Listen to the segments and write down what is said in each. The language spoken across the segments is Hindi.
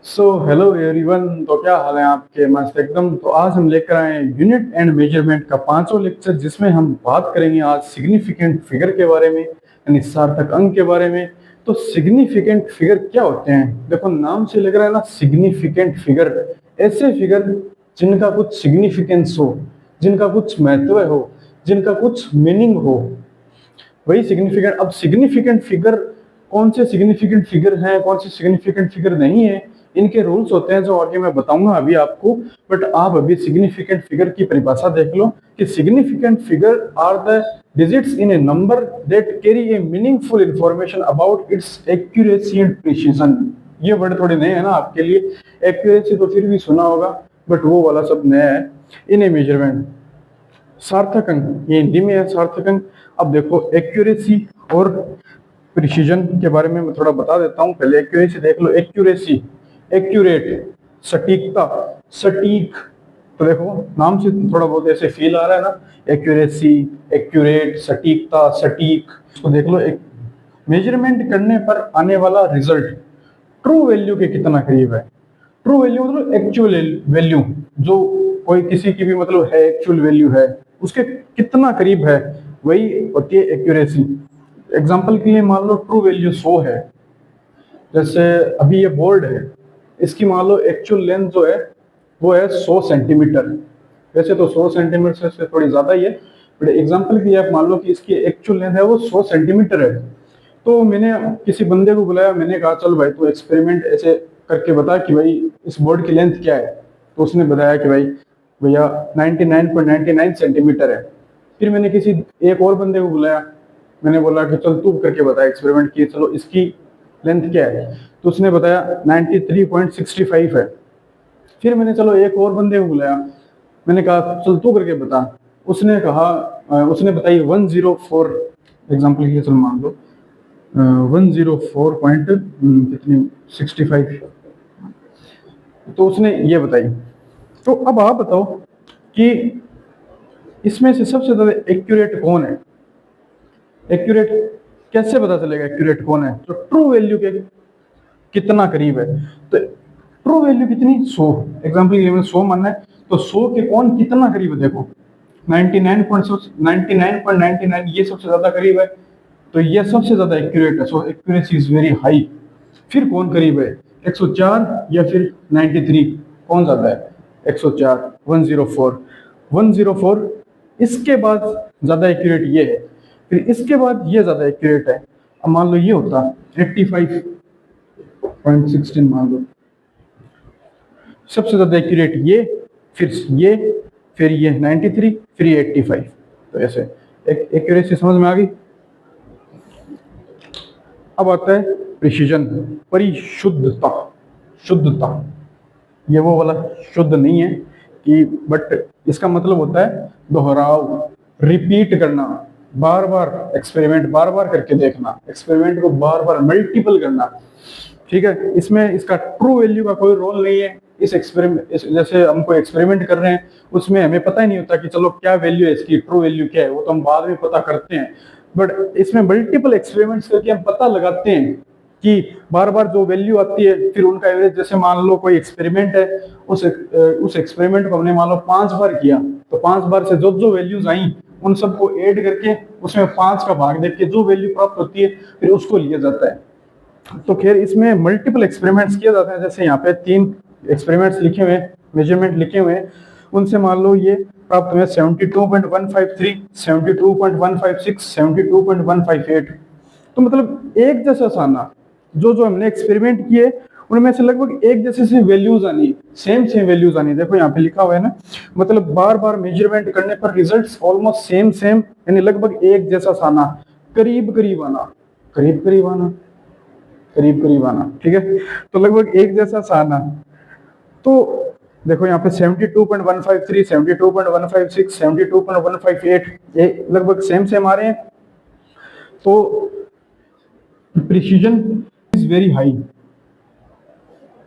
So hello everyone. तो क्या हाल है आपके? मस्त एकदम। तो आज हम लेकर आए हैं यूनिट एंड मेजरमेंट का पांचों लेक्चर, जिसमें हम बात करेंगे आज सिग्निफिकेंट फिगर के बारे में, यानी सार्थक अंक के बारे में। तो सिग्निफिकेंट फिगर क्या होते हैं? देखो, नाम से लग रहा है ना, सिग्निफिकेंट फिगर। ऐसे फिगर जिनका कुछ सिग्निफिकेंस हो, जिनका कुछ महत्व हो, जिनका कुछ मीनिंग हो, वही सिग्निफिकेंट। अब सिग्निफिकेंट फिगर कौन से सिग्निफिकेंट फिगर हैं, कौन से सिग्निफिकेंट फिगर नहीं है, इनके रूल्स होते हैं जो आगे मैं बताऊंगा अभी आपको। बट आप अभी सिग्निफिकेंट फिगर की परिभाषा देख लो कि significant figure are the digits in a number that carry a meaningful information about its accuracy and precision. ये वर्ड थोड़े नए हैं ना आपके लिए। एक्यूरेसी तो फिर भी सुना होगा, बट वो वाला सब नया है। इन ए मेजरमेंट, सार्थक अंक, ये हिंदी में है सार्थक अंक। अब देखो, एक्यूरेसी और प्रिसीजन के बारे में मैं थोड़ा बता देता हूँ। पहले एक्यूरेसी देख लो। एक्यूरेसी, एक्यूरेट, सटीकता, सटीक। तो देखो, नाम से थोड़ा बहुत ऐसे फील आ रहा है ना, एक्यूरेसी, एक्यूरेट, सटीकता, सटीक। तो देख लो, एक मेजरमेंट करने पर आने वाला रिजल्ट ट्रू वैल्यू के कितना करीब है। ट्रू वैल्यू मतलब एक्चुअल वैल्यू, जो कोई किसी की भी मतलब है, एक्चुअल वैल्यू है, उसके कितना करीब है, वही होती है एक्यूरेसी। एग्जांपल के लिए मान लो ट्रू वैल्यू 100 है। जैसे अभी ये बोर्ड है, इसकी मान लो एक्चुअल लेंथ जो है वो है 100 सेंटीमीटर। वैसे तो 100 सेंटीमीटर से थोड़ी ज्यादा ही है, बट एग्जांपल के लिए आप मान लो कि इसकी एक्चुअल लेंथ है वो 100 सेंटीमीटर है। तो मैंने किसी बंदे को बुलाया, मैंने कहा चल भाई तू एक्सपेरिमेंट ऐसे करके बता कि भाई इस बोर्ड की लेंथ क्या है। तो उसने बताया कि भाई भैया 99.99 सेंटीमीटर है। फिर मैंने किसी एक और बंदे को बुलाया, मैंने बोला कि चल तू करके बता एक्सपेरिमेंट की, चलो इसकी लेंथ क्या है। तो उसने बताया 93.65 है। फिर मैंने चलो एक और बंदे को बुलाया, मैंने कहा चल तू करके बता। उसने कहा उसने बताई 104। एग्जाम्पल के लिए चल मान लो 104 पॉइंट कितनी 65। तो उसने ये बताई। तो अब आप बताओ कि इसमें से सबसे ज्यादा एक्यूरेट कौन है? एक्यूरेट कैसे पता चलेगा एक्यूरेट कौन है? तो ट्रू वैल्यू के कितना करीब है। तो ट्रू वैल्यू कितनी? 100। एग्जाम्पल के लिए 100 मानना है, तो 100 के कौन कितना करीब है? देखो 99.99 ये सबसे ज्यादा करीब है, तो ये सबसे ज्यादा एक्यूरेट है। सो एक्यूरेसी इज वेरी हाई। फिर कौन करीब है? 104 या फिर 93? कौन ज्यादा है? 104, 104, 104। इसके बाद ज्यादा एक्यूरेट ये है, फिर इसके बाद ये ज्यादा एक्यूरेट है। अब मान लो ये होता 85.16 मान लो, सबसे ज्यादा एक्यूरेट ये, फिर ये, फिर ये 93, फिर ये 85। तो ऐसे एक्यूरेसी समझ में आ गई। अब आता है प्रिसीजन, परिशुद्धता, शुद्धता। ये वो वाला शुद्ध नहीं है कि, बट इसका मतलब होता है दोहराव, रिपीट करना, बार बार एक्सपेरिमेंट बार बार करके देखना, एक्सपेरिमेंट को बार बार मल्टीपल करना। ठीक है, इसमें इसका ट्रू वैल्यू का कोई रोल नहीं है। इस एक्सपेरिमेंट जैसे हम कोई एक्सपेरिमेंट कर रहे हैं, उसमें हमें पता ही नहीं होता कि चलो क्या वैल्यू है इसकी, ट्रू वैल्यू क्या है, वो तो हम बाद में पता करते हैं। बट इसमें मल्टीपल एक्सपेरिमेंट्स करके हम पता लगाते हैं कि बार बार जो वैल्यू आती है, फिर उनका एवरेज। जैसे मान लो कोई एक्सपेरिमेंट है, उस एक्सपेरिमेंट को हमने मान लो 5 बार किया, तो 5 बार से जो जो वैल्यूज आई उन सबको ऐड करके उसमें 5 का भाग देके जो वैल्यू प्राप्त होती है, फिर उसको लिया जाता है। तो खैर इसमें मल्टीपल एक्सपेरिमेंट्स किए जाते हैं। जैसे यहाँ पे 3 एक्सपेरिमेंट्स लिखे हुए हैं, मेजरमेंट लिखे हुए हैं, उनसे मान लो ये प्राप्त हुए 72.153, 72.156, 72.158। तो मतलब एक जैसा साना, जो जो हमने एक्सपेरिमेंट किए उनमें से लगभग एक जैसे से वैल्यूज आनी, सेम सेम वैल्यूज आनी। देखो यहाँ पे लिखा हुआ है ना, मतलब बार बार मेजरमेंट करने पर रिजल्ट्स ऑलमोस्ट सेम सेम, यानी लगभग एक जैसा साना, करीब करीब आना, करीब करीब आना, करीब करीब आना। ठीक है, तो लगभग एक जैसा सा आना। तो देखो यहाँ पे 72.153, 72.156, 72.158 ये लगभग सेम सेम आ रहे हैं। तो प्रिसीजन इज वेरी हाई।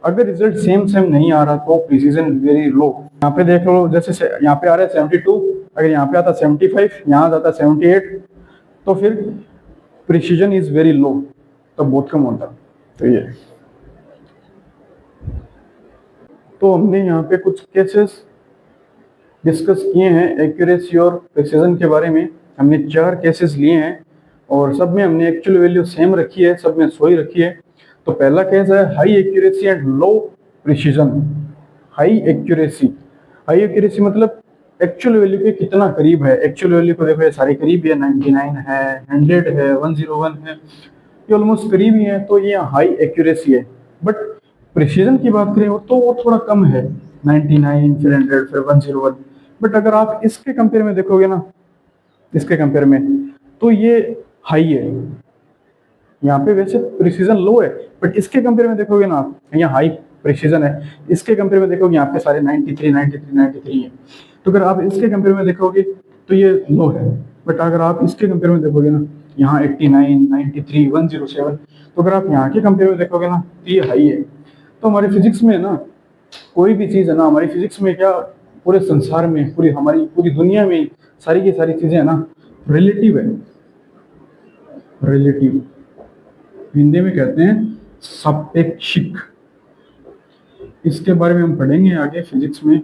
अगर रिजल्ट सेम सेम नहीं आ रहा तो प्रिसीजन वेरी लो। यहाँ पे देख लो, जैसे यहाँ पे आ रहा है 72, अगर यहाँ पे आता 75, यहाँ जाता 78, तो फिर प्रिसीजन इज वेरी लो, तो बहुत कम होता। तो ये तो हमने यहाँ पे कुछ केसेस डिस्कस किए हैं एक्यूरेसी और प्रिसीजन के बारे में। हमने 4 केसेस लिए हैं और सब में हमने एक्चुअल वैल्यू सेम रखी है, सब में 100 ही रखी है। तो पहला केस है high accuracy and low precision. High accuracy मतलब एक्चुअल वैल्यू के कितना करीब है। एक्चुअल वैल्यू को देखो, ये सारे करीब है, 99 है, 100 है, 101 है, ये ऑलमोस्ट करीब ही है, तो ये हाई एक्यूरेसी है। बट प्रिसीजन की बात करें तो वो थोड़ा कम है, 99 फिर 100 फिर 101। बट अगर आप इसके कंपेयर में देखोगे ना, इसके कंपेयर में, तो ये हाई है। यहाँ पे वैसे प्रिसीजन लो है, बट इसके कंपेयर में देखोगे ना आप, यहाँ हाई प्रिसीजन है, इसके कंपेयर में देखोगे यहाँ पे सारे 93 है। तो अगर आप इसके कंपेयर में देखोगे तो ये लो है, बट अगर आप इसके कंपेयर में देखोगे ना, यहाँ 89, 93, 107, तो अगर आप यहाँ के कंपेयर में देखोगे ना तो ये हाई है। तो हमारे फिजिक्स में ना, कोई भी चीज़ है ना, हमारी फिजिक्स में क्या, पूरे संसार में, हमारी पूरी दुनिया में सारी की सारी चीज़ें है ना रिलेटिव है। रिलेटिव हिंदी में कहते हैं सापेक्षिक। इसके बारे में हम पढ़ेंगे आगे, फिजिक्स में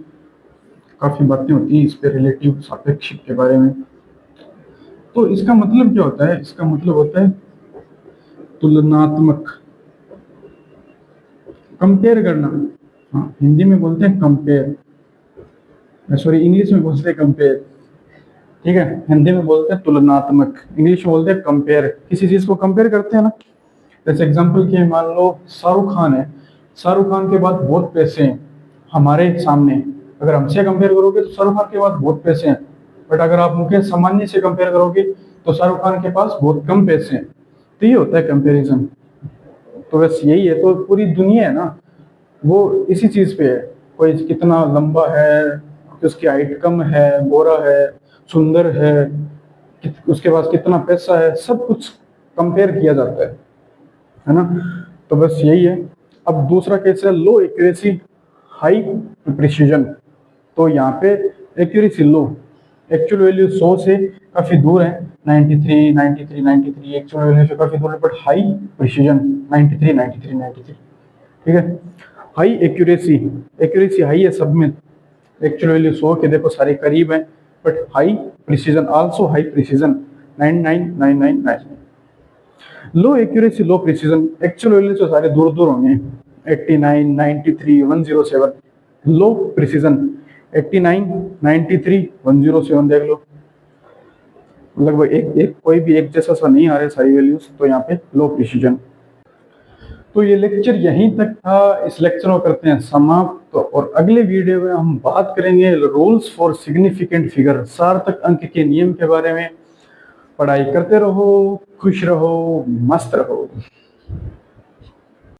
काफी बातें होती हैं इस पे, रिलेटिव सापेक्षिक के बारे में। तो इसका मतलब क्या होता है? इसका मतलब होता है तुलनात्मक, कंपेयर करना। हाँ, हिंदी में बोलते हैं कंपेयर, सॉरी इंग्लिश में बोलते हैं कंपेयर, ठीक है। हिंदी में बोलते हैं तुलनात्मक, इंग्लिश में बोलते हैं कंपेयर। किसी चीज को कंपेयर करते हैं ना, जैसे एग्जांपल के मान लो शाहरुख खान है, शाहरुख खान के पास बहुत पैसे हैं हमारे सामने, अगर हमसे कंपेयर करोगे तो शाहरुख खान के पास बहुत पैसे हैं। बट अगर आप मुकेश अंबानी से कंपेयर करोगे तो शाहरुख खान के पास बहुत कम पैसे हैं। तो ये होता है कंपैरिजन। तो बस यही है, तो पूरी दुनिया है ना वो इसी चीज पे है। कोई कितना लंबा है, उसकी हाइट कम है, गोरा है, सुंदर है, उसके पास कितना पैसा है, सब कुछ कंपेयर किया जाता है ना। तो बस यही है। अब दूसरा केस है लो एक्यूरेसी हाई प्रिसीजन। तो यहाँ पे एक्यूरेसी लो, एक्चुअल वैल्यू 100 से काफी दूर है, 93 एक्चुअल वैल्यू से काफी दूर है, बट हाई प्रिसीजन 93। ठीक है। हाई एक्यूरेसी हाई है सब में, एक्चुअल वैल्यू 100 के देखो सारे करीब हैं, but high precision also high precision 99। Low accuracy low precision, actual value से सारे दूर दूर होंगे, 89, 93, 107। लो प्रिसीजन 89, 93, 107 देख लो, लगभग एक कोई भी एक जैसा सा नहीं आ रहे सारी वैल्यूज, तो यहाँ पे लो प्रिसीजन। तो ये लेक्चर यहीं तक था, इस लेक्चर को करते हैं समाप्त, और अगले वीडियो में हम बात करेंगे रूल्स फॉर सिग्निफिकेंट फिगर, सार्थक अंक के नियम के बारे में। पढ़ाई करते रहो, खुश रहो, मस्त रहो।